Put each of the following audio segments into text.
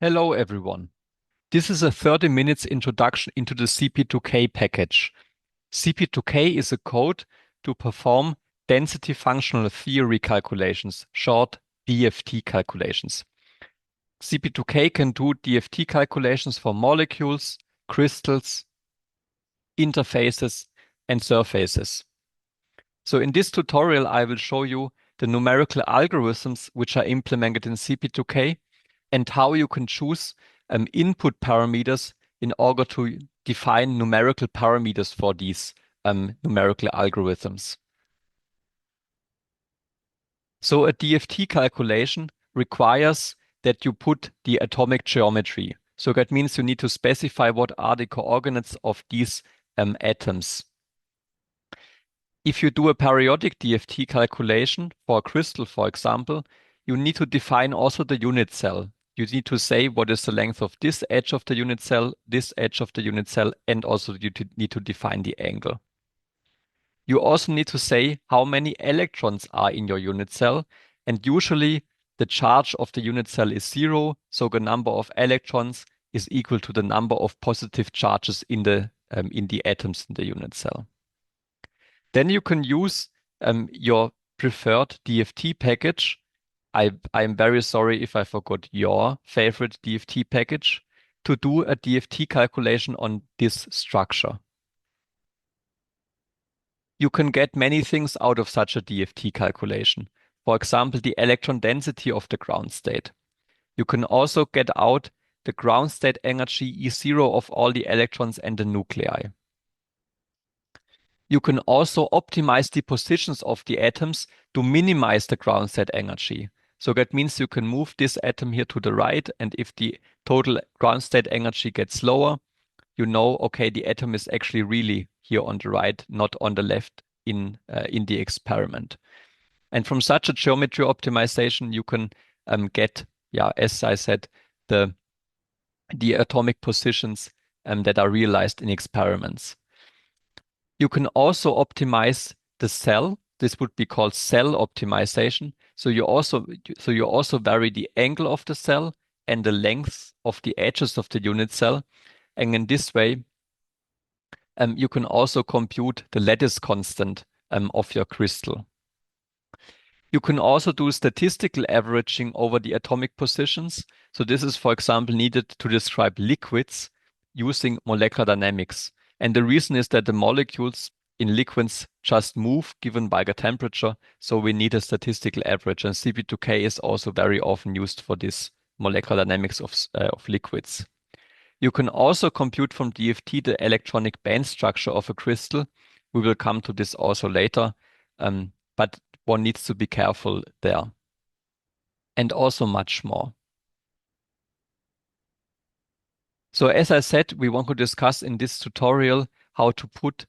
Hello everyone. This is a 30 minutes introduction into the CP2K package. CP2K is a code to perform density functional theory calculations, short DFT calculations. CP2K can do DFT calculations for molecules, crystals, interfaces, and surfaces. So in this tutorial, I will show you the numerical algorithms which are implemented in CP2K and how you can choose input parameters in order to define numerical parameters for these numerical algorithms. So a DFT calculation requires that you put the atomic geometry. So that means you need to specify what are the coordinates of these atoms. If you do a periodic DFT calculation for a crystal, for example, you need to define also the unit cell. You need to say what is the length of this edge of the unit cell, this edge of the unit cell, and also you need to define the angle. You also need to say how many electrons are in your unit cell, and usually the charge of the unit cell is 0, so the number of electrons is equal to the number of positive charges in the atoms in the unit cell. Then you can use your preferred DFT package. I'm very sorry if I forgot your favorite DFT package to do a DFT calculation on this structure. You can get many things out of such a DFT calculation. For example, the electron density of the ground state. You can also get out the ground state energy E0 of all the electrons and the nuclei. You can also optimize the positions of the atoms to minimize the ground state energy. So that means you can move this atom here to the right, and if the total ground state energy gets lower, you know, okay, the atom is actually really here on the right, not on the left in the experiment. And from such a geometry optimization, you can get, as I said, the atomic positions that are realized in experiments. You can also optimize the cell. This would be called cell optimization. So you also vary the angle of the cell and the length of the edges of the unit cell. And in this way, you can also compute the lattice constant of your crystal. You can also do statistical averaging over the atomic positions. So this is, for example, needed to describe liquids using molecular dynamics. And the reason is that the molecules in liquids just move given by the temperature. So we need a statistical average. And CP2K is also very often used for this molecular dynamics of liquids. You can also compute from DFT the electronic band structure of a crystal. We will come to this also later, but one needs to be careful there. And also much more. So as I said, we want to discuss in this tutorial how to put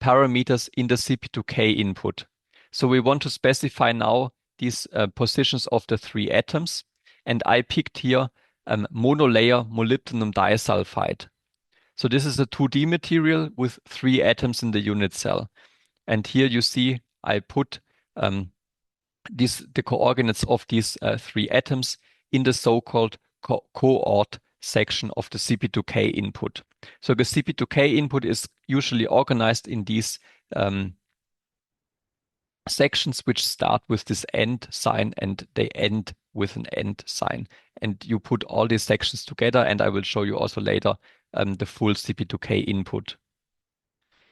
parameters in the CP2K input. So we want to specify now these positions of the 3 atoms. And I picked here monolayer molybdenum disulfide. So this is a 2D material with 3 atoms in the unit cell. And here you see I put the coordinates of these 3 atoms in the so-called coord section of the CP2K input. So the CP2K input is usually organized in these sections which start with this and sign and they end with an and sign. And you put all these sections together, and I will show you also later the full CP2K input.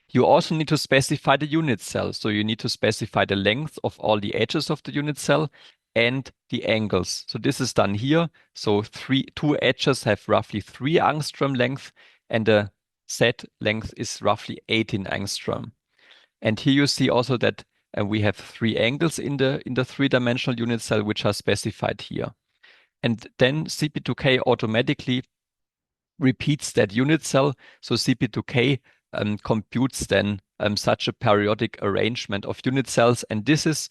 You also need to specify the unit cell. So you need to specify the length of all the edges of the unit cell and the angles. So this is done here. So 2 edges have roughly 3 angstrom length, and the set length is roughly 18 angstrom. And here you see also that we have 3 angles in the 3-dimensional unit cell, which are specified here. And then CP2K automatically repeats that unit cell. So CP2K computes then such a periodic arrangement of unit cells, and this is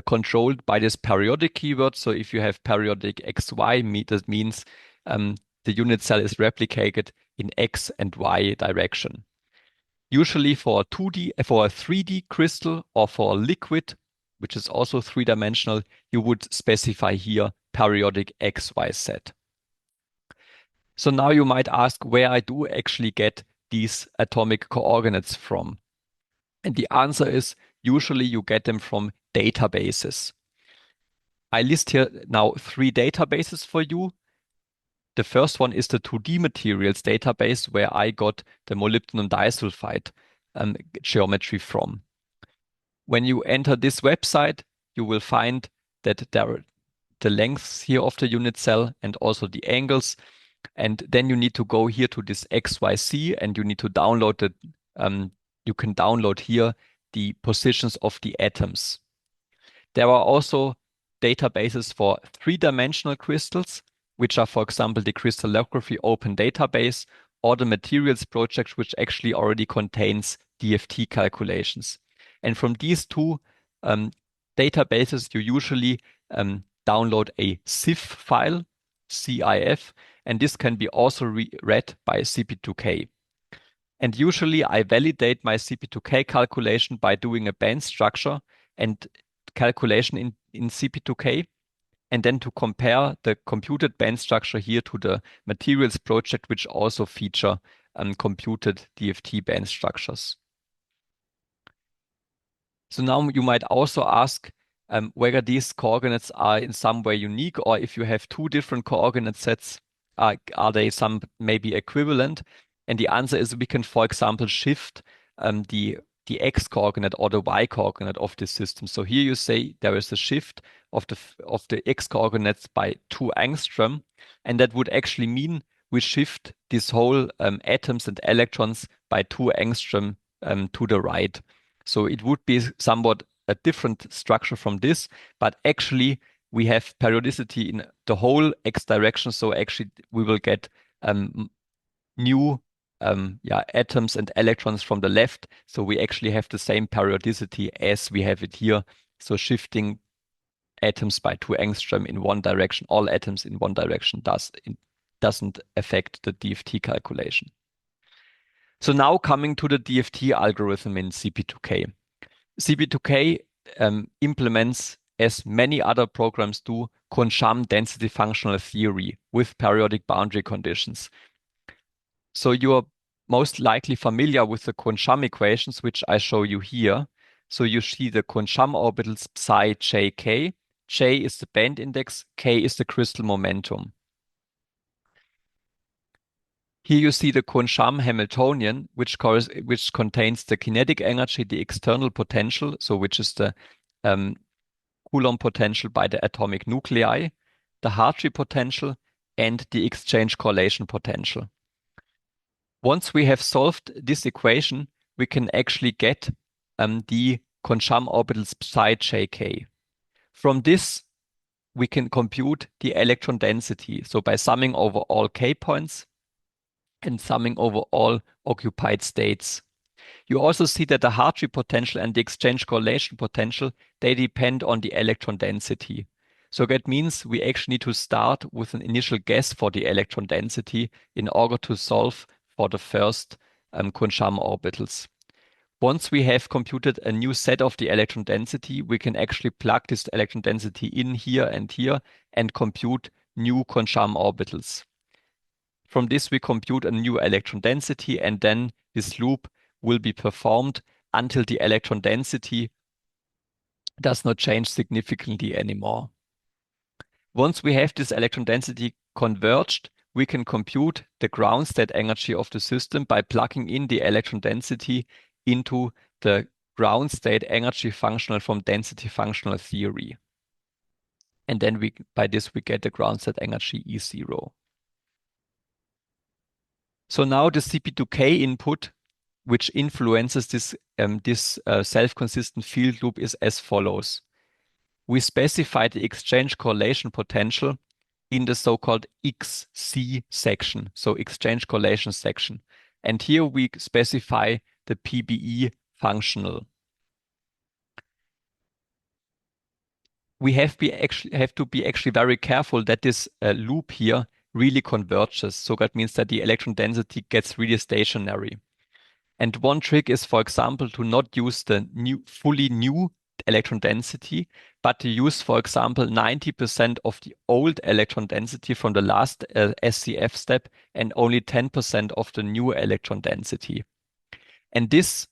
controlled by this periodic keyword. So if you have periodic XY, that means the unit cell is replicated in X and Y direction. Usually for a 3D crystal or for a liquid, which is also 3-dimensional, you would specify here periodic XYZ. So now you might ask where I do actually get these atomic coordinates from. And the answer is usually you get them from databases. I list here now 3 databases for you. The first one is the 2D materials database where I got the molybdenum disulfide geometry from. When you enter this website, you will find that there are the lengths here of the unit cell and also the angles. And then you need to go here to this XYZ and you need to download the, you can download here the positions of the atoms. There are also databases for 3-dimensional crystals, which are, for example, the crystallography open database or the materials project, which actually already contains DFT calculations. And from these 2 databases, you usually download a CIF file, CIF, and this can be also read by CP2K. And usually I validate my CP2K calculation by doing a band structure and calculation in CP2K, and then to compare the computed band structure here to the materials project, which also feature computed DFT band structures. So now you might also ask whether these coordinates are in some way unique, or if you have 2 different coordinate sets, are they some maybe equivalent? And the answer is we can, for example, shift the x coordinate or the y coordinate of this system. So here you say there is a shift of the x coordinates by 2 angstrom, and that would actually mean we shift this whole atoms and electrons by 2 angstrom to the right. So it would be somewhat a different structure from this, but actually we have periodicity in the whole x direction. So actually we will get new atoms and electrons from the left. So we actually have the same periodicity as we have it here. So shifting atoms by 2 angstrom in one direction, all atoms in one direction doesn't affect the DFT calculation. So now coming to the DFT algorithm in CP2K. CP2K implements, as many other programs do, Kohn-Sham density functional theory with periodic boundary conditions. So you are most likely familiar with the Kohn-Sham equations, which I show you here. So you see the Kohn-Sham orbitals psi j k. J is the band index, k is the crystal momentum. Here you see the Kohn-Sham Hamiltonian, which contains the kinetic energy, the external potential, so which is the Coulomb potential by the atomic nuclei, the Hartree potential, and the exchange correlation potential. Once we have solved this equation, we can actually get the Kohn-Sham orbitals psi j k. From this, we can compute the electron density. So by summing over all k points and summing over all occupied states. You also see that the Hartree potential and the exchange correlation potential, they depend on the electron density. So that means we actually need to start with an initial guess for the electron density in order to solve for the first Kohn-Sham orbitals. Once we have computed a new set of the electron density, we can actually plug this electron density in here and compute new Kohn-Sham orbitals. From this, we compute a new electron density, and then this loop will be performed until the electron density does not change significantly anymore. Once we have this electron density converged, we can compute the ground state energy of the system by plugging in the electron density into the ground state energy functional from density functional theory. And then by this we get the ground state energy E0. So now the CP2K input, which influences this self-consistent field loop, is as follows. We specify the exchange correlation potential in the so-called XC section, so exchange correlation section. And here we specify the PBE functional. We have to be actually very careful that this loop here really converges. So that means that the electron density gets really stationary. And one trick is, for example, to not use the fully new electron density, but you use, for example, 90% of the old electron density from the last SCF step and only 10% of the new electron density. And this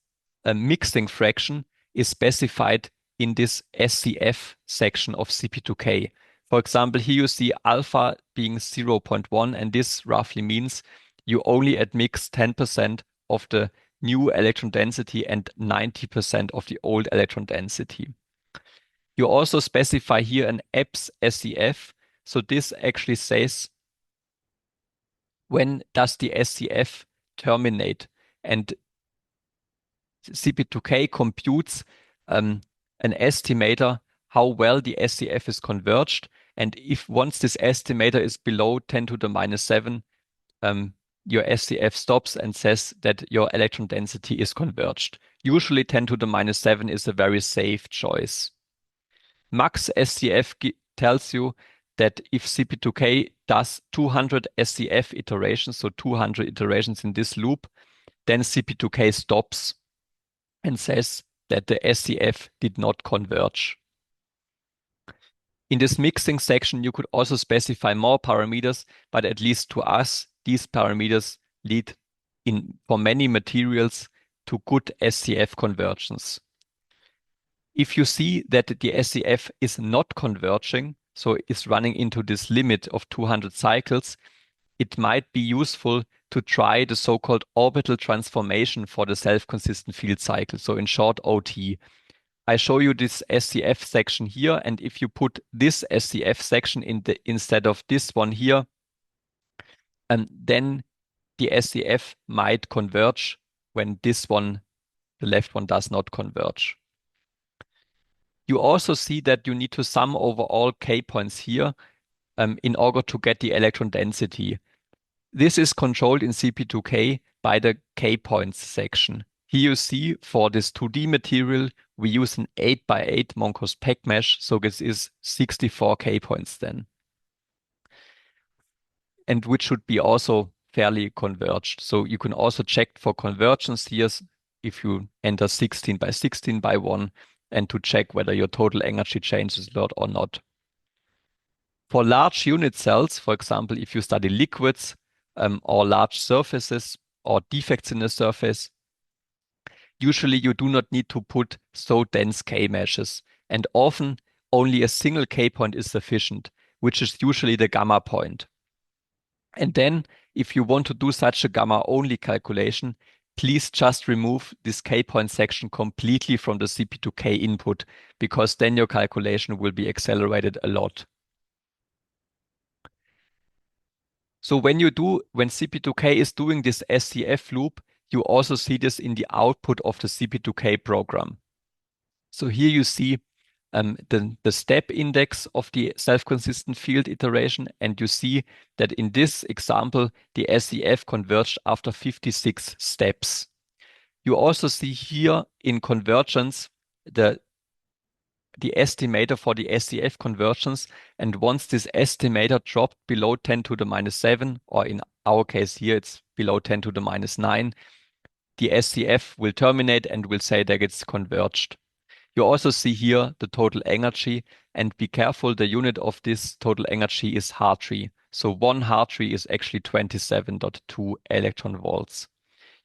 mixing fraction is specified in this SCF section of CP2K. For example, here you see alpha being 0.1, and this roughly means you only admix 10% of the new electron density and 90% of the old electron density. You also specify here an EPS SCF. So this actually says when does the SCF terminate, and CP2K computes an estimator how well the SCF is converged, and if once this estimator is below 10 to the minus 7, your SCF stops and says that your electron density is converged. Usually 10 to the minus 7 is a very safe choice. Max SCF tells you that if CP2K does 200 SCF iterations, so 200 iterations in this loop, then CP2K stops and says that the SCF did not converge. In this mixing section, you could also specify more parameters, but at least to us, these parameters lead for many materials to good SCF convergence. If you see that the SCF is not converging, so is running into this limit of 200 cycles, it might be useful to try the so-called orbital transformation for the self-consistent field cycle, so in short OT. I show you this SCF section here, and if you put this SCF section instead of this one here, then the SCF might converge when this one, the left one, does not converge. You also see that you need to sum over all K points here in order to get the electron density. This is controlled in CP2K by the K points section. Here you see for this 2D material, we use an 8x8 Monco's pack mesh, so this is 64 K points then. And which should be also fairly converged. So you can also check for convergence here if you enter 16x16x1 and to check whether your total energy changes a lot or not. For large unit cells, for example, if you study liquids or large surfaces or defects in the surface, usually you do not need to put so dense K meshes, and often only a single K point is sufficient, which is usually the gamma point. And then if you want to do such a gamma only calculation, please just remove this K point section completely from the CP2K input, because then your calculation will be accelerated a lot. So when CP2K is doing this SCF loop, you also see this in the output of the CP2K program. So here you see the step index of the self-consistent field iteration, and you see that in this example, the SCF converged after 56 steps. You also see here in convergence the estimator for the SCF convergence, and once this estimator dropped below 10 to the minus 7, or in our case here it's below 10 to the minus 9, the SCF will terminate and will say that it's converged. You also see here the total energy, and be careful, the unit of this total energy is Hartree. So 1 Hartree is actually 27.2 electron volts.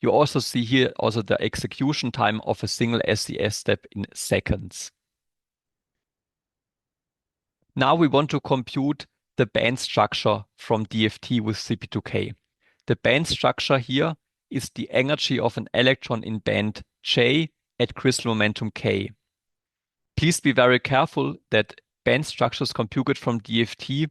You also see here also the execution time of a single SCF step in seconds. Now we want to compute the band structure from DFT with CP2K. The band structure here is the energy of an electron in band J at crystal momentum K. Please be very careful that band structures computed from DFT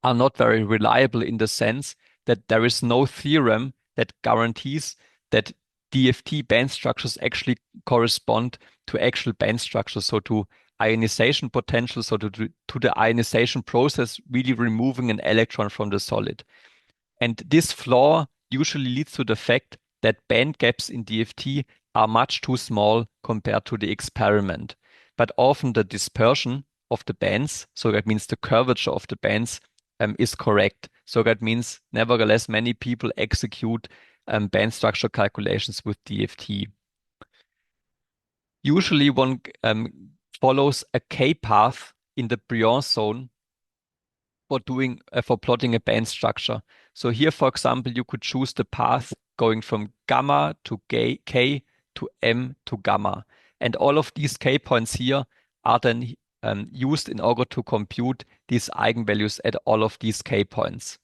are not very reliable, in the sense that there is no theorem that guarantees that DFT band structures actually correspond to actual band structures, so to ionization potential, so to the ionization process, really removing an electron from the solid. And this flaw usually leads to the fact that band gaps in DFT are much too small compared to the experiment. But often the dispersion of the bands, so that means the curvature of the bands, is correct. So that means, nevertheless, many people execute band structure calculations with DFT. Usually one follows a K path in the Briand zone for plotting a band structure. So here, for example, you could choose the path going from gamma to K to M to gamma. And all of these K points here are then used in order to compute these eigenvalues at all of these K points.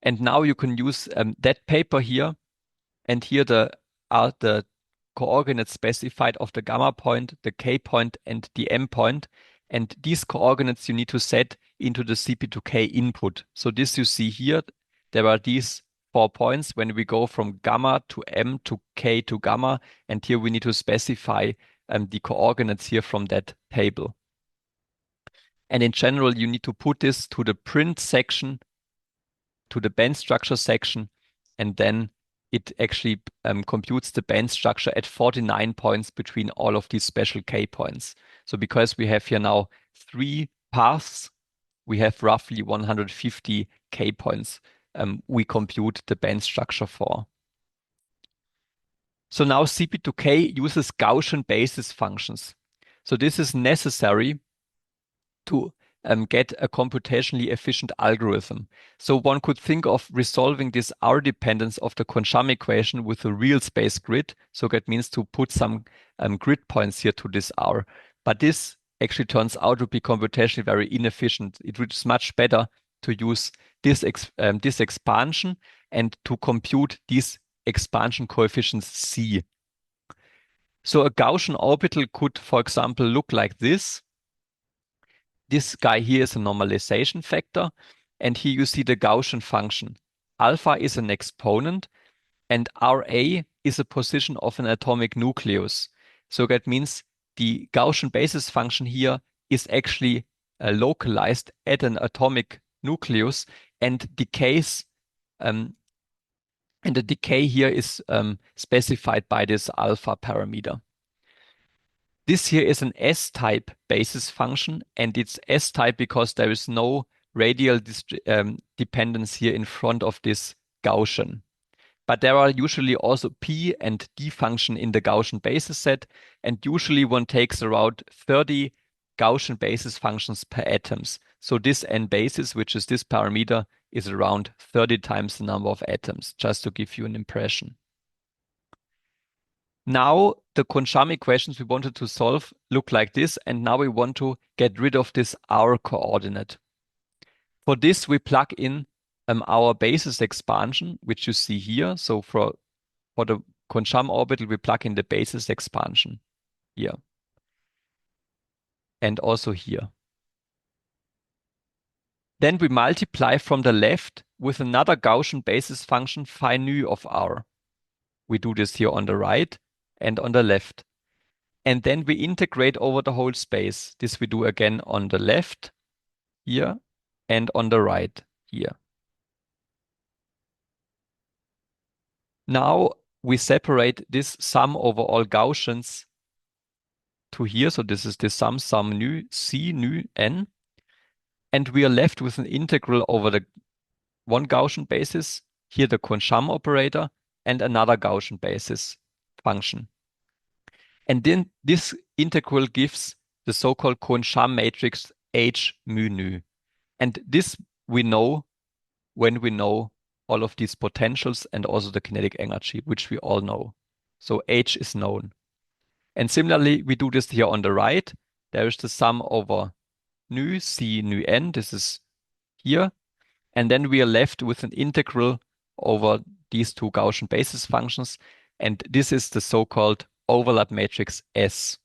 And now you can use that paper here, and here are the coordinates specified of the gamma point, the K point, and the M point. And these coordinates you need to set into the CP2K input. So this you see here, there are these 4 points when we go from gamma to M to K to gamma, and here we need to specify the coordinates here from that table. And in general, you need to put this to the print section, to the band structure section, and then it actually computes the band structure at 49 points between all of these special K points. So because we have here now 3 paths, we have roughly 150 K points we compute the band structure for. So now CP2K uses Gaussian basis functions. So this is necessary to get a computationally efficient algorithm. So one could think of resolving this R dependence of the Kohn-Sham equation with a real space grid. So that means to put some grid points here to this R. But this actually turns out to be computationally very inefficient. It is much better to use this expansion and to compute these expansion coefficients C. So a Gaussian orbital could, for example, look like this. This guy here is a normalization factor, and here you see the Gaussian function. Alpha is an exponent, and Ra is a position of an atomic nucleus. So that means the Gaussian basis function here is actually localized at an atomic nucleus and decays, and the decay here is specified by this alpha parameter. This here is an S-type basis function, and it's S-type because there is no radial dependence here in front of this Gaussian. But there are usually also P and D function in the Gaussian basis set, and usually one takes around 30 Gaussian basis functions per atoms. So this N basis, which is this parameter, is around 30 times the number of atoms, just to give you an impression. Now the Kohn-Sham equations we wanted to solve look like this, and now we want to get rid of this R coordinate. For this, we plug in our basis expansion, which you see here. So for the Kohn-Sham orbital, we plug in the basis expansion here. And also here. Then we multiply from the left with another Gaussian basis function phi nu of R. We do this here on the right and on the left. And then we integrate over the whole space. This we do again on the left here and on the right here. Now we separate this sum over all Gaussians to here. So this is the sum nu, C nu n. And we are left with an integral over the one Gaussian basis, here the Kohn-Sham operator, and another Gaussian basis function. And then this integral gives the so-called Kohn-Sham matrix H mu nu. And this we know when we know all of these potentials and also the kinetic energy, which we all know. So H is known. And similarly, we do this here on the right. There is the sum over nu, C nu n. This is here. And then we are left with an integral over these two Gaussian basis functions. And this is the so-called overlap matrix S.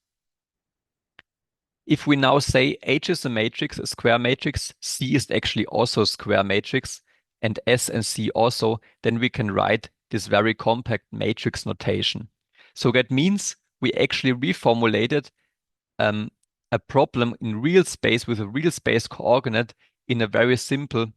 If we now say H is a matrix, a square matrix, C is actually also a square matrix, and S and C also, then we can write this very compact matrix notation. So that means we actually reformulated a problem in real space with a real space coordinate in a very simple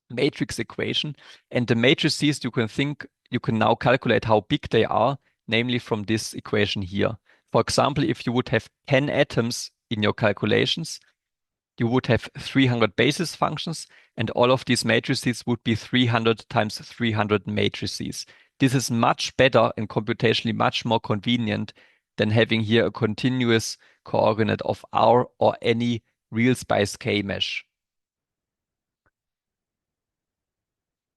matrix equation. And the matrices you can now calculate how big they are, namely from this equation here. For example, if you would have 10 atoms in your calculations, you would have 300 basis functions, and all of these matrices would be 300 times 300 matrices. this is much better and computationally much more convenient than having here a continuous coordinate of R or any real space K mesh.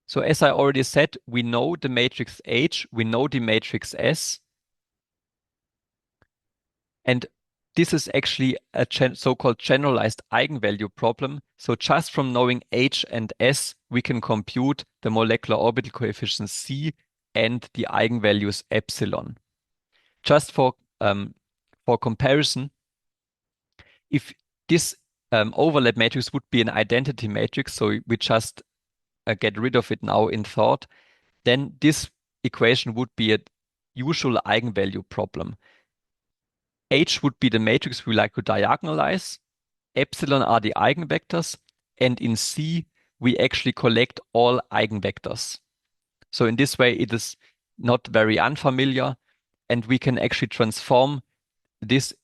So as I already said, we know the matrix H, we know the matrix S, and this is actually a so-called generalized eigenvalue problem. So just from knowing H and S, we can compute the molecular orbital coefficient C and the eigenvalues epsilon. Just for comparison, if this overlap matrix would be an identity matrix, so we just get rid of it now in thought, then this equation would be a usual eigenvalue problem. H would be the matrix we like to diagonalize, epsilon are the eigenvectors, and in C, we actually collect all eigenvectors. So in this way, it is not very unfamiliar, and we can actually transform this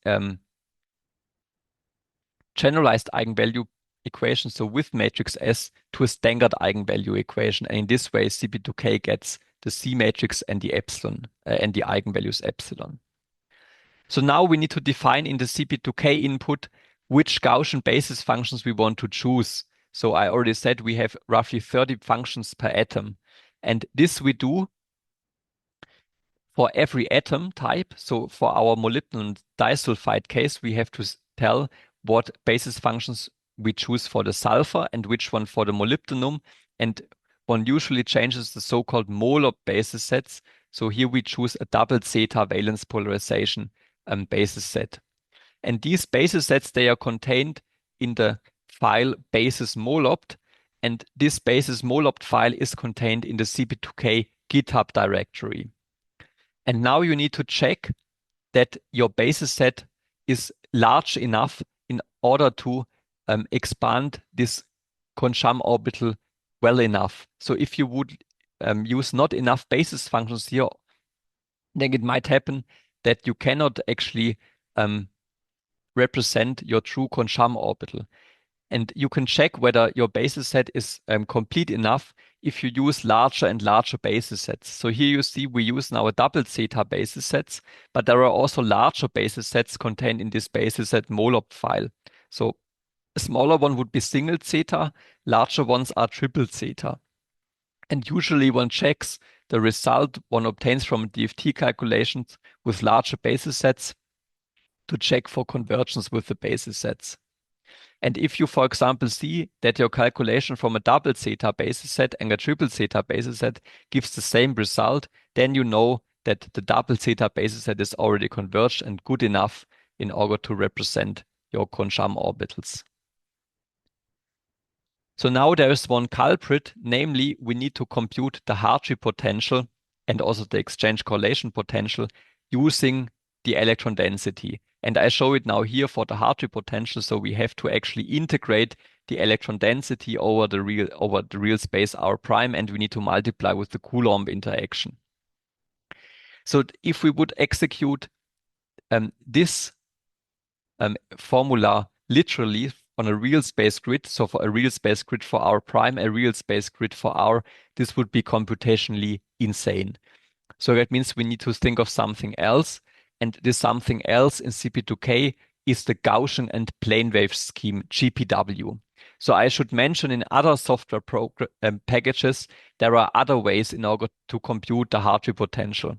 generalized eigenvalue equation, so with matrix S, to a standard eigenvalue equation. And in this way, CP2K gets the C matrix and the epsilon and the eigenvalues epsilon. So now we need to define in the CP2K input which Gaussian basis functions we want to choose. So I already said we have roughly 30 functions per atom. And this we do for every atom type. So for our molybdenum disulfide case, we have to tell what basis functions we choose for the sulfur and which one for the molybdenum. And one usually changes the so-called molar basis sets. So here we choose a double zeta valence polarization basis set. And these basis sets, they are contained in the file basis molopt. And this basis molopt file is contained in the CP2K GitHub directory. And now you need to check that your basis set is large enough in order to expand this Kohn-Sham orbital well enough. So if you would use not enough basis functions here, then it might happen that you cannot actually represent your true Kohn-Sham orbital. And you can check whether your basis set is complete enough if you use larger and larger basis sets. So here you see we use now a double zeta basis sets, but there are also larger basis sets contained in this basis set molopt file. So a smaller one would be single zeta, larger ones are triple zeta. And usually one checks the result one obtains from DFT calculations with larger basis sets to check for convergence with the basis sets. And if you, for example, see that your calculation from a double zeta basis set and a triple zeta basis set gives the same result, then you know that the double zeta basis set is already converged and good enough in order to represent your Kohn-Sham orbitals. So now there is one culprit, namely we need to compute the Hartree potential and also the exchange correlation potential using the electron density. And I show it now here for the Hartree potential. So we have to actually integrate the electron density over the real space R prime, and we need to multiply with the Coulomb interaction. So if we would execute this formula literally on a real space grid, so for a real space grid for R prime, a real space grid for R, this would be computationally insane. So that means we need to think of something else. And this something else in CP2K is the Gaussian and plane wave scheme, GPW. So I should mention in other software packages, there are other ways in order to compute the Hartree potential.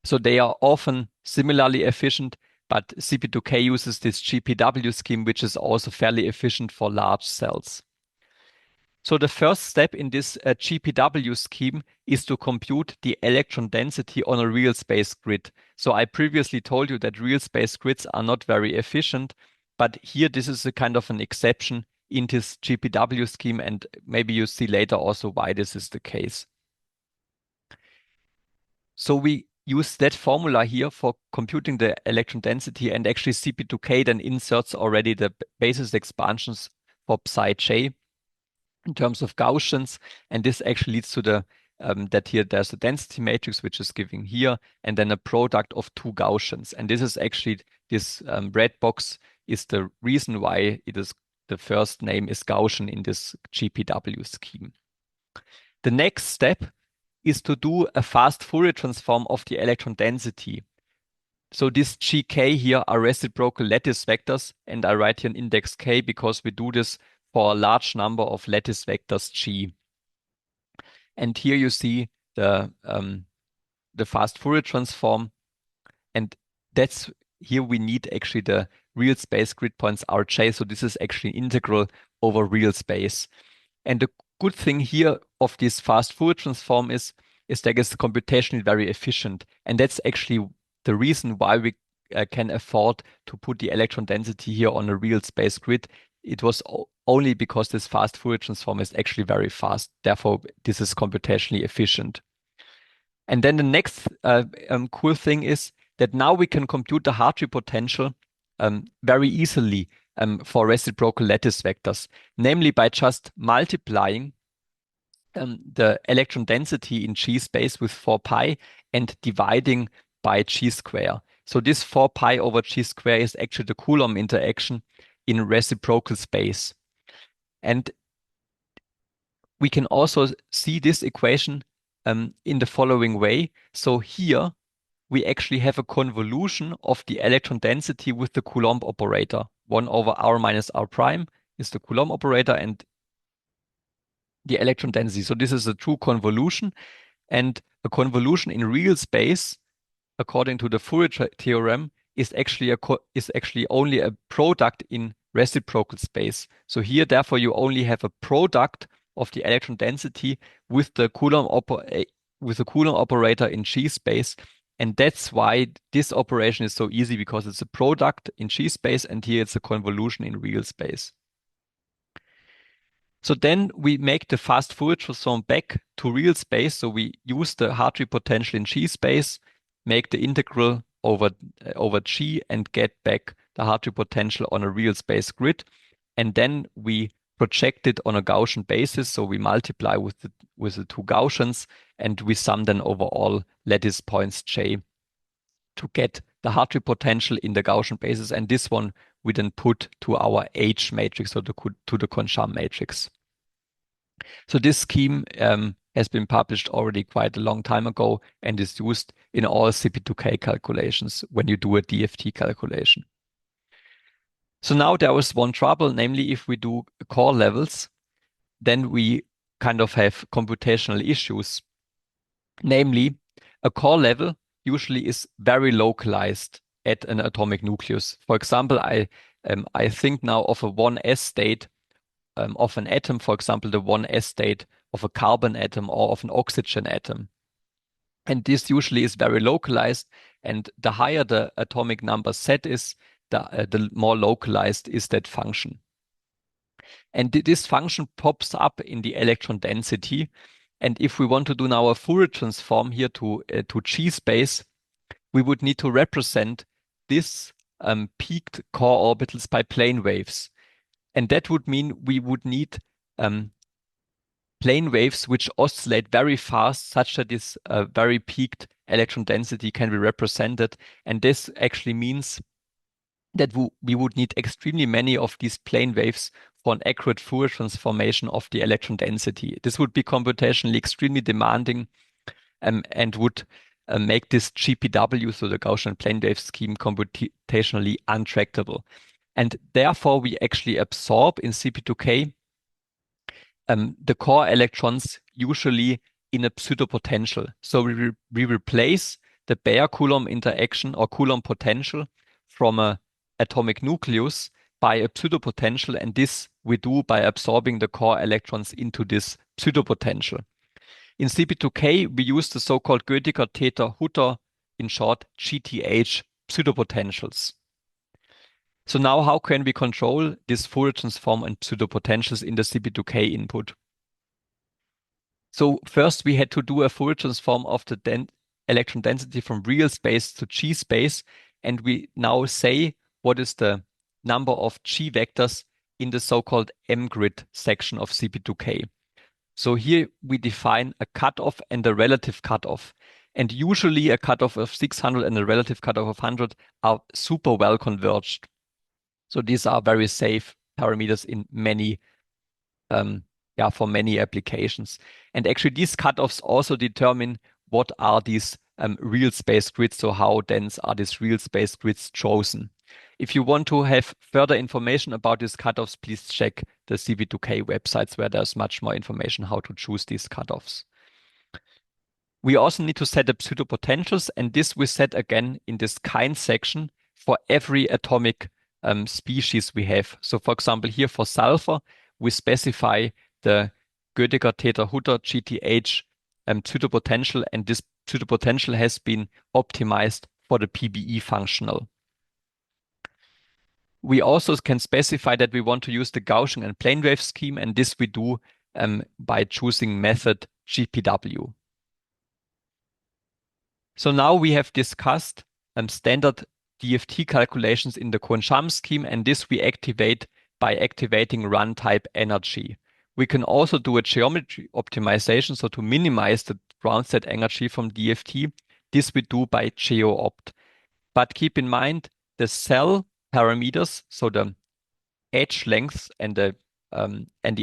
So they are often similarly efficient, but CP2K uses this GPW scheme, which is also fairly efficient for large cells. So the first step in this GPW scheme is to compute the electron density on a real space grid. So I previously told you that real space grids are not very efficient, but here this is a kind of an exception in this GPW scheme, and maybe you see later also why this is the case. So we use that formula here for computing the electron density, and actually CP2K then inserts already the basis expansions for psi j in terms of Gaussians, and this actually leads to the that here there's a density matrix which is giving here, and then a product of two Gaussians. And this is actually this red box is the reason why it is the first name is Gaussian in this GPW scheme. The next step is to do a fast Fourier transform of the electron density. So this GK here are reciprocal lattice vectors, and I write here an index K because we do this for a large number of lattice vectors G. And here you see the fast Fourier transform, and that's here we need actually the real space grid points Rj. So this is actually an integral over real space. And the good thing here of this fast Fourier transform is that it's computationally very efficient. And that's actually the reason why we can afford to put the electron density here on a real space grid. It was only because this fast Fourier transform is actually very fast. Therefore, this is computationally efficient. And then the next cool thing is that now we can compute the Hartree potential very easily for reciprocal lattice vectors, namely by just multiplying the electron density in G space with 4 pi and dividing by G square. So this 4 pi over G square is actually the Coulomb interaction in reciprocal space. And we can also see this equation in the following way. So here we actually have a convolution of the electron density with the Coulomb operator. 1 over r minus r prime is the Coulomb operator and the electron density. So this is a true convolution, and a convolution in real space, according to the Fourier theorem, is actually only a product in reciprocal space. So here, therefore, you only have a product of the electron density with the Coulomb operator in G space. And that's why this operation is so easy, because it's a product in G space, and here it's a convolution in real space. So then we make the fast Fourier transform back to real space. So we use the Hartree potential in G space, make the integral over G, and get back the Hartree potential on a real space grid. And then we project it on a Gaussian basis. So we multiply with the two Gaussians, and we sum them over all lattice points J to get the Hartree potential in the Gaussian basis. And this one we then put to our H matrix, or to the Concham matrix. So this scheme has been published already quite a long time ago and is used in all CP2K calculations when you do a DFT calculation. So now there was one trouble, namely if we do core levels, then we kind of have computational issues. Namely, a core level usually is very localized at an atomic nucleus. For example, I think now of a 1s state of an atom, for example, the 1s state of a carbon atom or of an oxygen atom. And this usually is very localized, and the higher the atomic number set is, the more localized is that function. And this function pops up in the electron density. And if we want to do now a Fourier transform here to G space, we would need to represent this peaked core orbitals by plane waves. And that would mean we would need plane waves which oscillate very fast, such that this very peaked electron density can be represented. And this actually means that we would need extremely many of these plane waves for an accurate Fourier transformation of the electron density. This would be computationally extremely demanding and would make this GPW, so the Gaussian plane wave scheme, computationally untractable. And therefore, we actually absorb in CP2K the core electrons usually in a pseudopotential. So we replace the bare Coulomb interaction or Coulomb potential from a atomic nucleus by a pseudopotential, and this we do by absorbing the core electrons into this pseudopotential. In CP2K, we use the so-called Göttinger theta Hutter, in short GTH pseudopotentials. So now how can we control this Fourier transform and pseudopotentials in the CP2K input? So first we had to do a Fourier transform of the electron density from real space to G space, and we now say what is the number of G vectors in the so-called M-grid section of CP2K. So here we define a cutoff and a relative cutoff. And usually a cutoff of 600 and a relative cutoff of 100 are super well converged. So these are very safe parameters in many for many applications. And actually these cutoffs also determine what are these real space grids, so how dense are these real space grids chosen. If you want to have further information about these cutoffs, please check the CP2K websites where there's much more information how to choose these cutoffs. We also need to set up pseudopotentials, and this we set again in this kind section for every atomic species we have. So for example, here for sulfur, we specify the Gödecke theta Hutter GTH pseudopotential, and this pseudopotential has been optimized for the PBE functional. We also can specify that we want to use the Gaussian and plane wave scheme, and this we do by choosing method GPW. So now we have discussed standard DFT calculations in the Kohn-Sham scheme, and this we activate by activating run type energy. We can also do a geometry optimization, so to minimize the ground state energy from DFT. This we do by GeoOpt. But keep in mind the cell parameters, so the edge lengths and the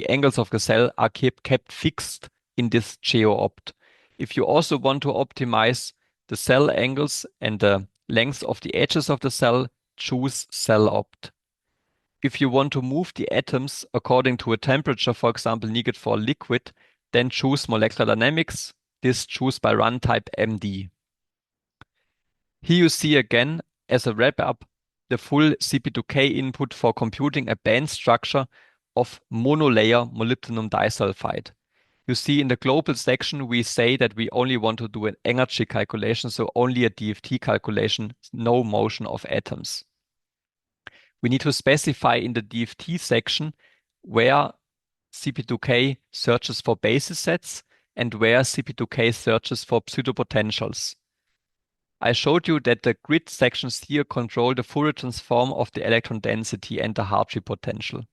angles of the cell are kept fixed in this GeoOpt. If you also want to optimize the cell angles and the length of the edges of the cell, choose CellOpt. If you want to move the atoms according to a temperature, for example, needed for a liquid, then choose molecular dynamics. This choose by run type MD. Here you see again, as a wrap-up, the full CP2K input for computing a band structure of monolayer molybdenum disulfide. You see in the global section, we say that we only want to do an energy calculation, so only a DFT calculation, no motion of atoms. We need to specify in the DFT section where CP2K searches for basis sets and where CP2K searches for pseudopotentials. I showed you that the grid sections here control the Fourier transform of the electron density and the Hartree potential.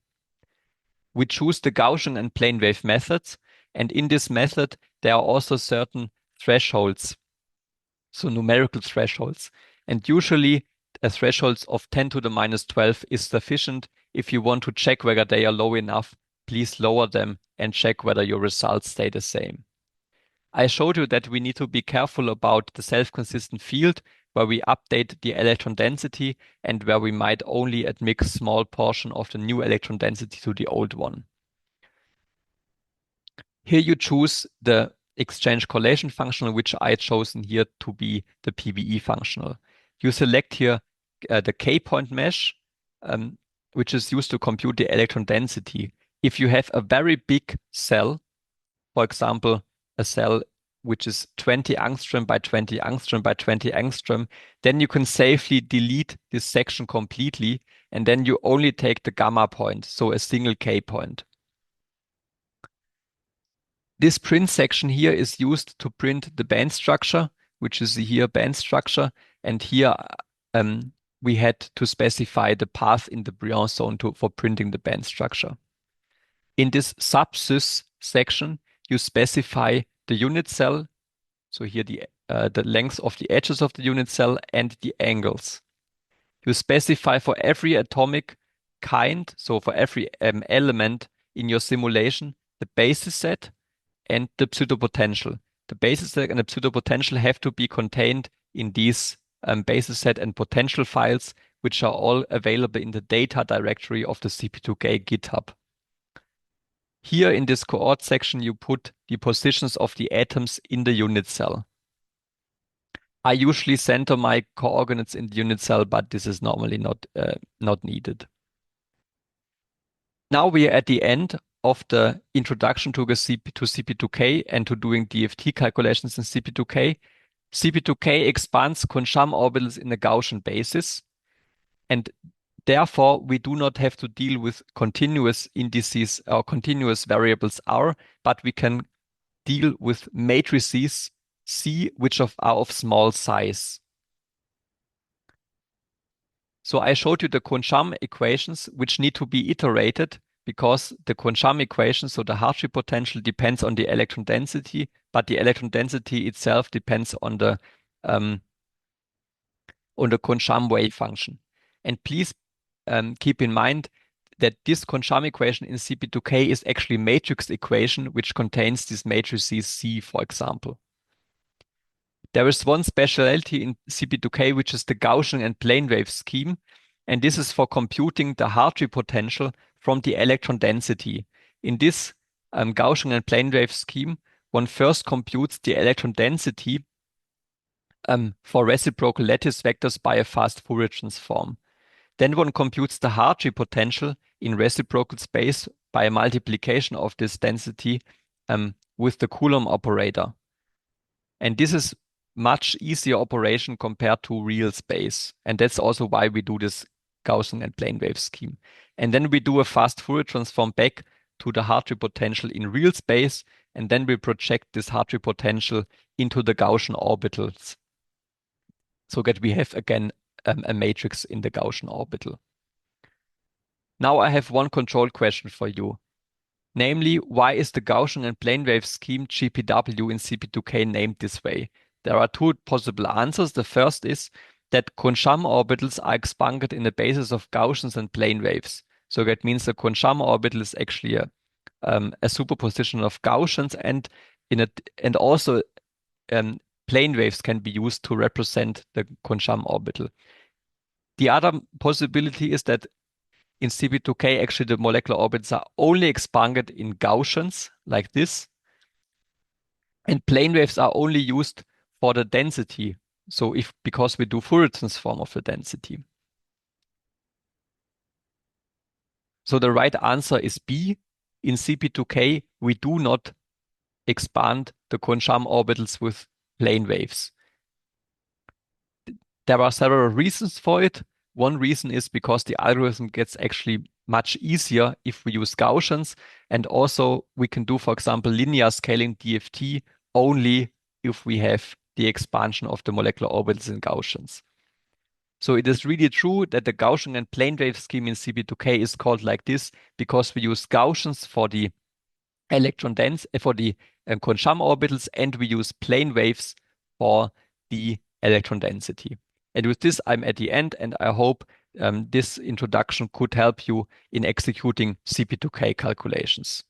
We choose the Gaussian and plane wave methods, and in this method, there are also certain thresholds, so numerical thresholds. And usually, a threshold of 10 to the minus 12 is sufficient. If you want to check whether they are low enough, please lower them and check whether your results stay the same. I showed you that we need to be careful about the self-consistent field, where we update the electron density and where we might only admit a small portion of the new electron density to the old one. Here you choose the exchange correlation functional, which I chosen here to be the PBE functional. You select here the K-point mesh, which is used to compute the electron density. If you have a very big cell, for example, a cell which is 20 angstrom by 20 angstrom by 20 angstrom, then you can safely delete this section completely, and then you only take the gamma point, so a single K point. This print section here is used to print the band structure, which is here band structure, and here we had to specify the path in the Briand zone for printing the band structure. In this subsys section, you specify the unit cell, so here the length of the edges of the unit cell and the angles. You specify for every atomic kind, so for every element in your simulation, the basis set and the pseudopotential. The basis set and the pseudopotential have to be contained in these basis set and potential files, which are all available in the data directory of the CP2K GitHub. Here in this coord section, you put the positions of the atoms in the unit cell. I usually center my coordinates in the unit cell, but this is normally not needed. Now we are at the end of the introduction to CP2K and to doing DFT calculations in CP2K. CP2K expands Kohn-Sham orbitals in a Gaussian basis, and therefore we do not have to deal with continuous indices or continuous variables R, but we can deal with matrices C, which are of small size. So I showed you the Kohn-Sham equations, which need to be iterated because the Kohn-Sham equation, so the Hartree potential, depends on the electron density, but the electron density itself depends on the Kohn-Sham wave function. And please keep in mind, that this Koncham equation in CP2K is actually a matrix equation which contains these matrices C, for example. There is one specialty in CP2K, which is the Gaussian and plane wave scheme, and this is for computing the Hartree potential from the electron density. In this Gaussian and plane wave scheme, one first computes the electron density for reciprocal lattice vectors by a fast Fourier transform. Then one computes the Hartree potential in reciprocal space by a multiplication of this density with the Coulomb operator. And this is much easier operation compared to real space. And that's also why we do this Gaussian and plane wave scheme. And then we do a fast Fourier transform back to the Hartree potential in real space, and then we project this Hartree potential into the Gaussian orbitals, so that we have again a matrix in the Gaussian orbital. Now I have one control question for you. Namely, why is the Gaussian and plane wave scheme GPW in CP2K named this way? There are two possible answers. The first is that Koncham orbitals are expanded in the basis of Gaussians and plane waves. So that means the Koncham orbital is actually a superposition of Gaussians, and also plane waves can be used to represent the Koncham orbital. The other possibility is that in CP2K, actually the molecular orbits are only expanded in Gaussians, like this, and plane waves are only used for the density. So because we do Fourier transform of the density. So the right answer is B. In CP2K, we do not expand the Koncham orbitals with plane waves. There are several reasons for it. One reason is because the algorithm gets actually much easier if we use Gaussians, and also we can do, for example, linear scaling DFT only if we have the expansion of the molecular orbitals in Gaussians. So it is really true that the Gaussian and plane wave scheme in CP2K is called like this because we use Gaussians for the electron dense for the Koncham orbitals, and we use plane waves for the electron density. And with this, I'm at the end, and I hope this introduction could help you in executing CP2K calculations.